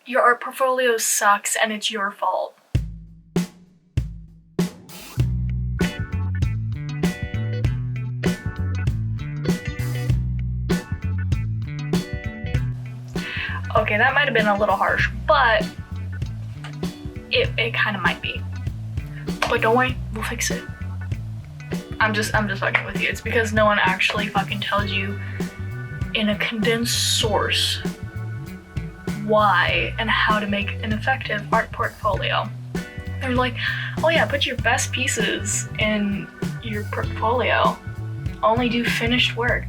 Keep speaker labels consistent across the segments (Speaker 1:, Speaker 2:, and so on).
Speaker 1: your art portfolio sucks and it's your fault. Okay, that might have been a little harsh, but it kind of might be. But don't worry, we'll fix it. I'm just fucking with you. It's because no one actually fucking tells you in a condensed source why and how to make an effective art portfolio. They're like, oh yeah, put your best pieces in your portfolio. Only do finished work.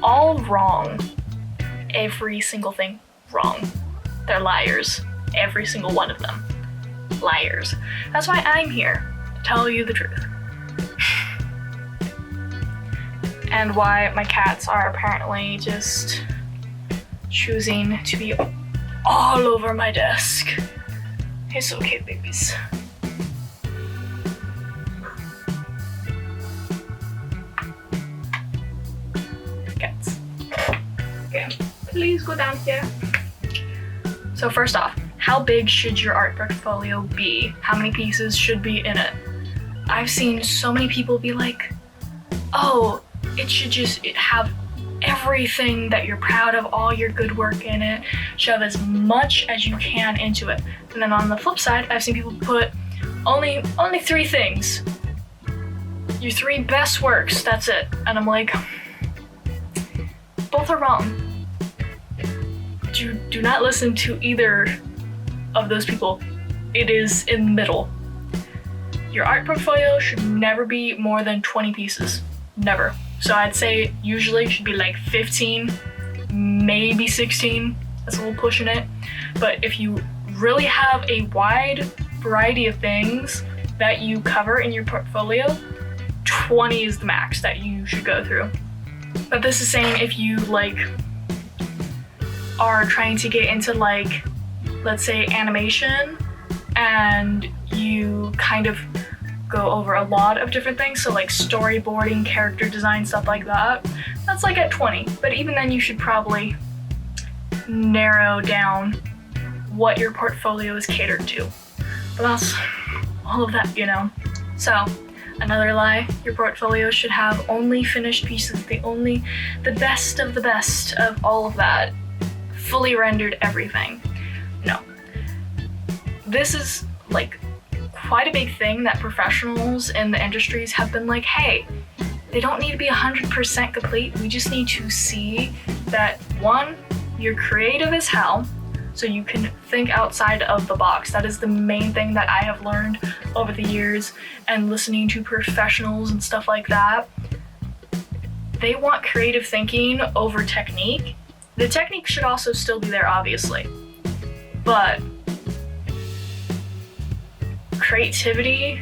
Speaker 1: All wrong. Every single thing wrong. They're liars. Every single one of them. Liars. That's why I'm here, to tell you the truth. And why my cats are apparently just choosing to be all over my desk. It's okay, babies. Cats. Okay, please go down here. So first off, how big should your art portfolio be? How many pieces should be in it? I've seen so many people be like, oh, it should just have everything that you're proud of, all your good work in it, shove as much as you can into it. And then on the flip side, I've seen people put only 3 things. Your 3 best works, that's it. And I'm like, both are wrong. Do not listen to either of those people. It is in the middle. Your art portfolio should never be more than 20 pieces. Never. So I'd say usually it should be like 15, maybe 16. That's a little pushing it. But if you really have a wide variety of things that you cover in your portfolio, 20 is the max that you should go through. But this is saying if you like are trying to get into like, let's say animation, and you kind of go over a lot of different things, so like storyboarding, character design, stuff like that, that's like at 20. But even then you should probably narrow down what your portfolio is catered to. But that's all of that, you know. So another lie, your portfolio should have only finished pieces, the best of all of that, fully rendered everything. No. This is like quite a big thing that professionals in the industries have been like, hey, they don't need to be 100% complete. We just need to see that, one, you're creative as hell, so you can think outside of the box. That is the main thing that I have learned over the years and listening to professionals and stuff like that. They want creative thinking over technique. The technique should also still be there, obviously, but creativity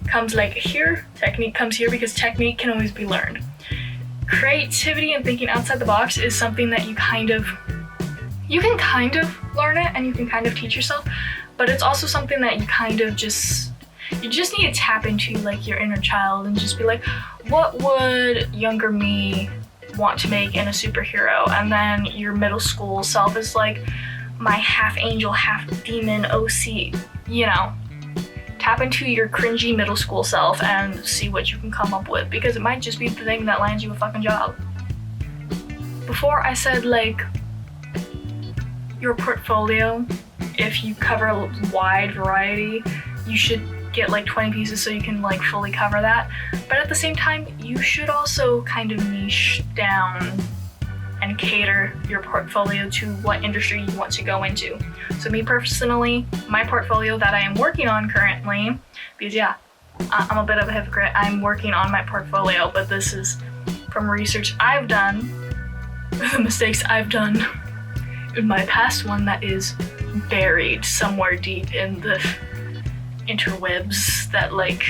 Speaker 1: comes like here, technique comes here, because technique can always be learned. Creativity and thinking outside the box is something that you can kind of learn it and you can kind of teach yourself, but it's also something that you just need to tap into, like your inner child, and just be like, what would younger me want to make in a superhero? And then your middle school self is like, my half angel, half demon OC, you know. Tap into your cringy middle school self and see what you can come up with, because it might just be the thing that lands you a fucking job. Before I said like your portfolio, if you cover a wide variety, you should get like 20 pieces so you can like fully cover that. But at the same time, you should also kind of niche down and cater your portfolio to what industry you want to go into. So me personally, my portfolio that I am working on currently, because yeah, I'm a bit of a hypocrite, I'm working on my portfolio, but this is from research I've done, the mistakes I've done in my past one that is buried somewhere deep in the interwebs, that like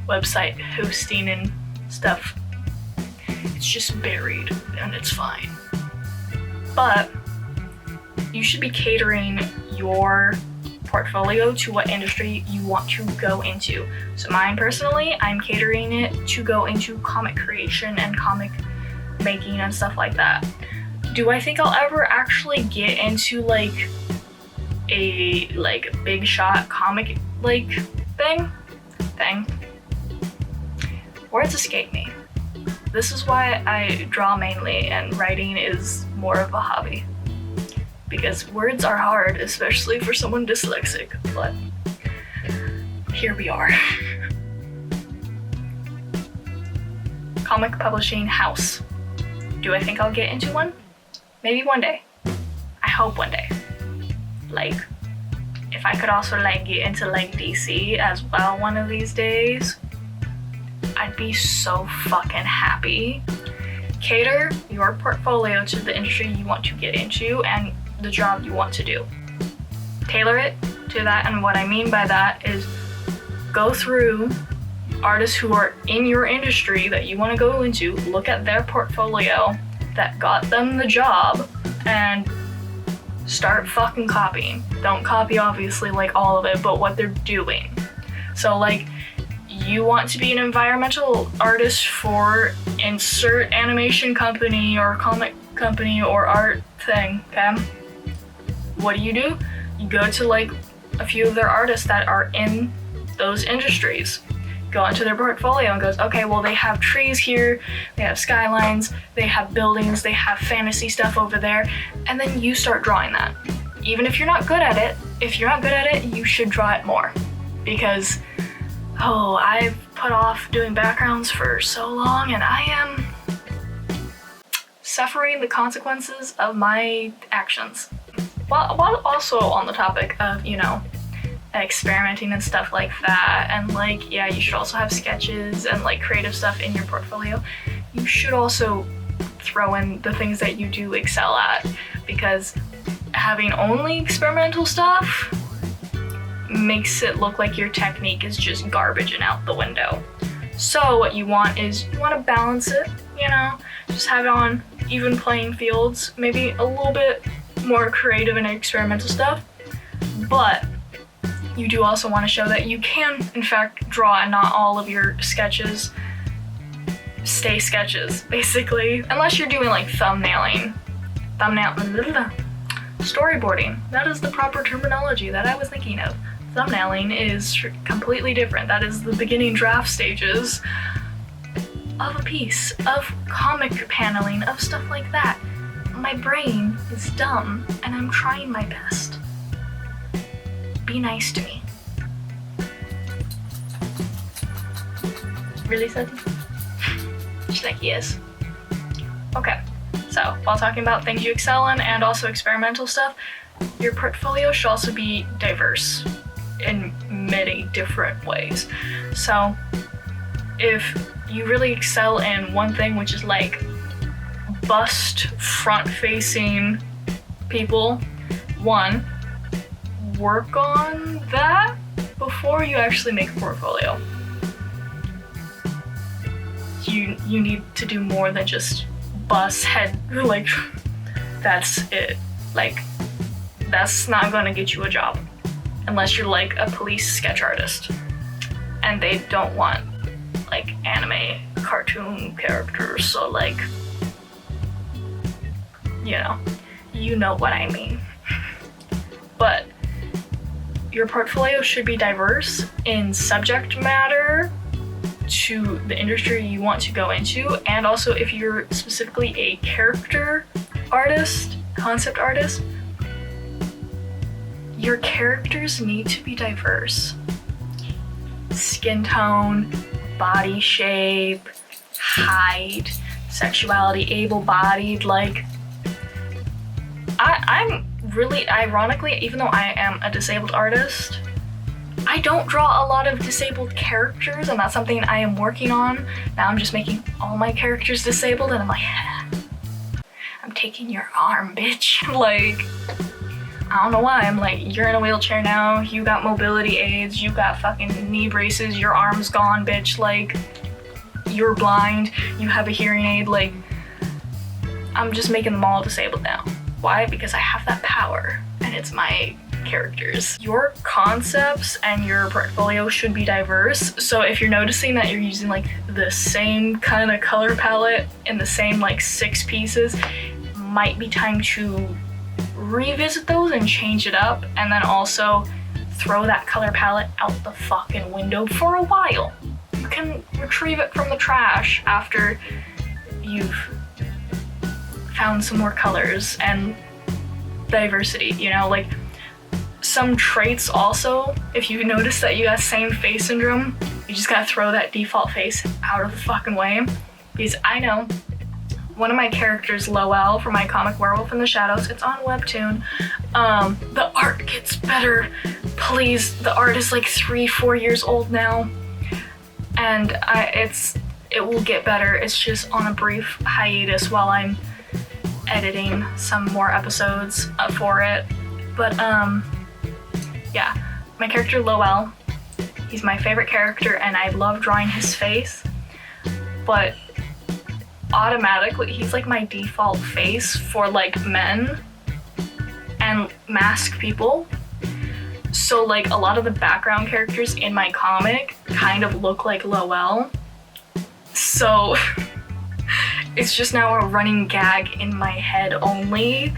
Speaker 1: website hosting and stuff. It's just buried and it's fine. But you should be catering your portfolio to what industry you want to go into. So mine personally, I'm catering it to go into comic creation and comic making and stuff like that. Do I think I'll ever actually get into like a big shot comic like thing? Words escape me. This is why I draw mainly and writing is more of a hobby. Because words are hard, especially for someone dyslexic, but here we are. Comic publishing house. Do I think I'll get into one? Maybe one day. I hope one day. Like, if I could also like get into like DC as well one of these days, I'd be so fucking happy. Cater your portfolio to the industry you want to get into and the job you want to do. Tailor it to that, and what I mean by that is go through artists who are in your industry that you want to go into, look at their portfolio that got them the job, and start fucking copying. Don't copy obviously like all of it, but what they're doing. So like, you want to be an environmental artist for insert animation company or comic company or art thing, okay? What do? You go to like a few of their artists that are in those industries, go into their portfolio and goes, okay, well they have trees here, they have skylines, they have buildings, they have fantasy stuff over there, and then you start drawing that. Even if you're not good at it, you should draw it more. Because, I've put off doing backgrounds for so long and I am suffering the consequences of my actions. While also on the topic of, experimenting and stuff like that, and like, yeah, you should also have sketches and like creative stuff in your portfolio. You should also throw in the things that you do excel at, because having only experimental stuff makes it look like your technique is just garbage and out the window. So what you want is, you want to balance it, just have it on even playing fields, maybe a little bit more creative and experimental stuff, but you do also want to show that you can, in fact, draw, and not all of your sketches stay sketches, basically. Unless you're doing like storyboarding. That is the proper terminology that I was thinking of. Thumbnailing is completely different. That is the beginning draft stages of a piece, of comic paneling, of stuff like that. My brain is dumb, and I'm trying my best. Be nice to me. Really, Seti? She's like, yes. Okay, so while talking about things you excel in and also experimental stuff, your portfolio should also be diverse in many different ways. So if you really excel in one thing, which is like bust front-facing people, work on that before you actually make a portfolio. You need to do more than just bust head, like, that's it. Like, that's not gonna get you a job unless you're like a police sketch artist and they don't want like anime cartoon characters, so like, you know what I mean. But your portfolio should be diverse in subject matter to the industry you want to go into, and also if you're specifically a character artist, concept artist, your characters need to be diverse. Skin tone, body shape, height, sexuality, able-bodied, like, I'm really, ironically, even though I am a disabled artist, I don't draw a lot of disabled characters, and that's something I am working on. Now I'm just making all my characters disabled, and I'm like, I'm taking your arm, bitch. Like, I don't know why, I'm like, you're in a wheelchair now, you got mobility aids, you got fucking knee braces, your arm's gone, bitch, like, you're blind, you have a hearing aid, like, I'm just making them all disabled now. Why? Because I have that power, and it's my characters. Your concepts and your portfolio should be diverse, so if you're noticing that you're using like the same kind of color palette in the same like 6 pieces, might be time to revisit those and change it up, and then also throw that color palette out the fucking window for a while. You can retrieve it from the trash after you've found some more colors and diversity, you know, like some traits also, if you notice that you got same face syndrome, you just gotta throw that default face out of the fucking way. Because I know one of my characters, Lowell, from my comic Werewolf in the Shadows, it's on Webtoon, the art gets better. Please, the art is like 3-4 years old now, and it will get better. It's just on a brief hiatus while I'm editing some more episodes for it. But yeah, my character Lowell, he's my favorite character and I love drawing his face, but automatically he's like my default face for like men and masked people. So like a lot of the background characters in my comic kind of look like Lowell. So it's just now a running gag in my head only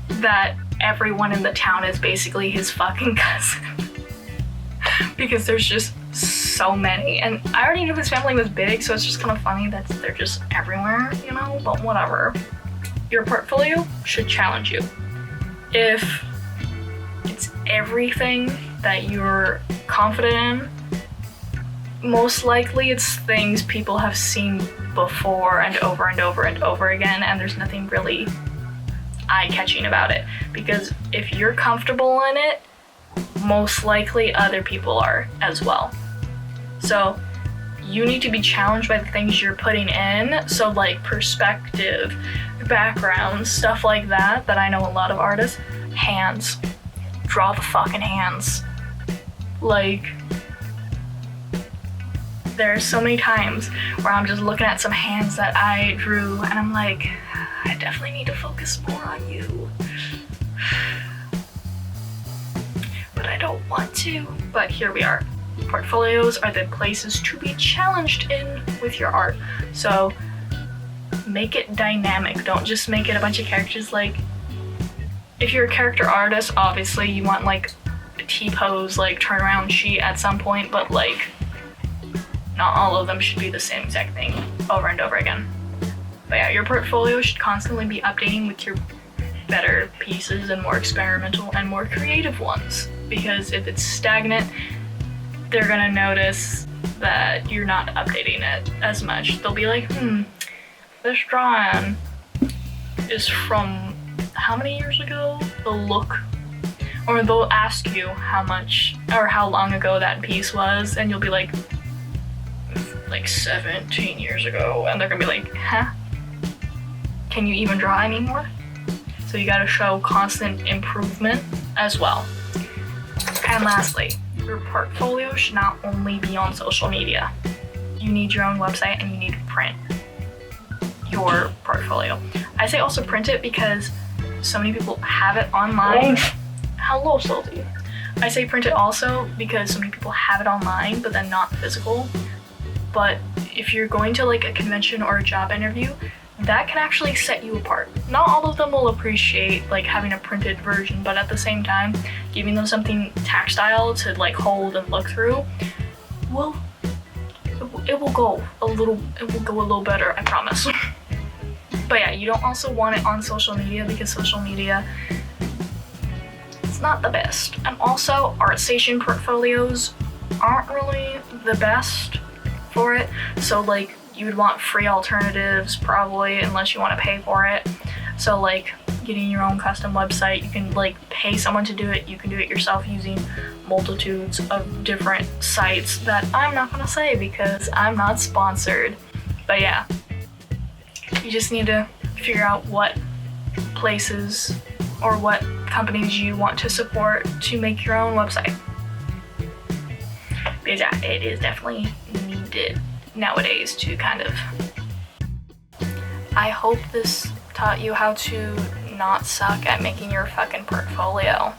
Speaker 1: that everyone in the town is basically his fucking cousin. Because there's just so many. And I already knew his family was big, so it's just kind of funny that they're just everywhere, you know? But whatever. Your portfolio should challenge you. If it's everything that you're confident in, most likely it's things people have seen before and over and over and over again, and there's nothing really eye-catching about it. Because if you're comfortable in it, most likely other people are as well. So you need to be challenged by the things you're putting in. So like perspective, background, stuff like that I know a lot of artists. Hands. Draw the fucking hands. Like, there's so many times where I'm just looking at some hands that I drew and I'm like, I definitely need to focus more on you. But I don't want to. But here we are. Portfolios are the places to be challenged in with your art. So make it dynamic. Don't just make it a bunch of characters. Like, if you're a character artist, obviously you want like a T-pose, like turnaround sheet at some point, but like not all of them should be the same exact thing over and over again. But yeah, your portfolio should constantly be updating with your better pieces and more experimental and more creative ones. Because if it's stagnant, they're gonna notice that you're not updating it as much. They'll be like, this drawing is from how many years ago? They'll look, or they'll ask you how much or how long ago that piece was, and you'll be like 17 years ago, and they're gonna be like, huh? Can you even draw anymore? So you gotta show constant improvement as well. And lastly, your portfolio should not only be on social media. You need your own website and you need to print your portfolio. I say also print it because so many people have it online. Hello, Salty. I say print it also because so many people have it online but then not physical. But if you're going to like a convention or a job interview, that can actually set you apart. Not all of them will appreciate like having a printed version, but at the same time, giving them something tactile to like hold and look through, it will go a little better, I promise. But yeah, you don't also want it on social media because social media, it's not the best. And also, ArtStation portfolios aren't really the best for it. So like, you would want free alternatives probably, unless you want to pay for it. So like getting your own custom website, you can like pay someone to do it. You can do it yourself using multitudes of different sites that I'm not gonna say because I'm not sponsored. But yeah, you just need to figure out what places or what companies you want to support to make your own website. Because yeah, it is definitely needed nowadays to kind of. I hope this taught you how to not suck at making your fucking portfolio.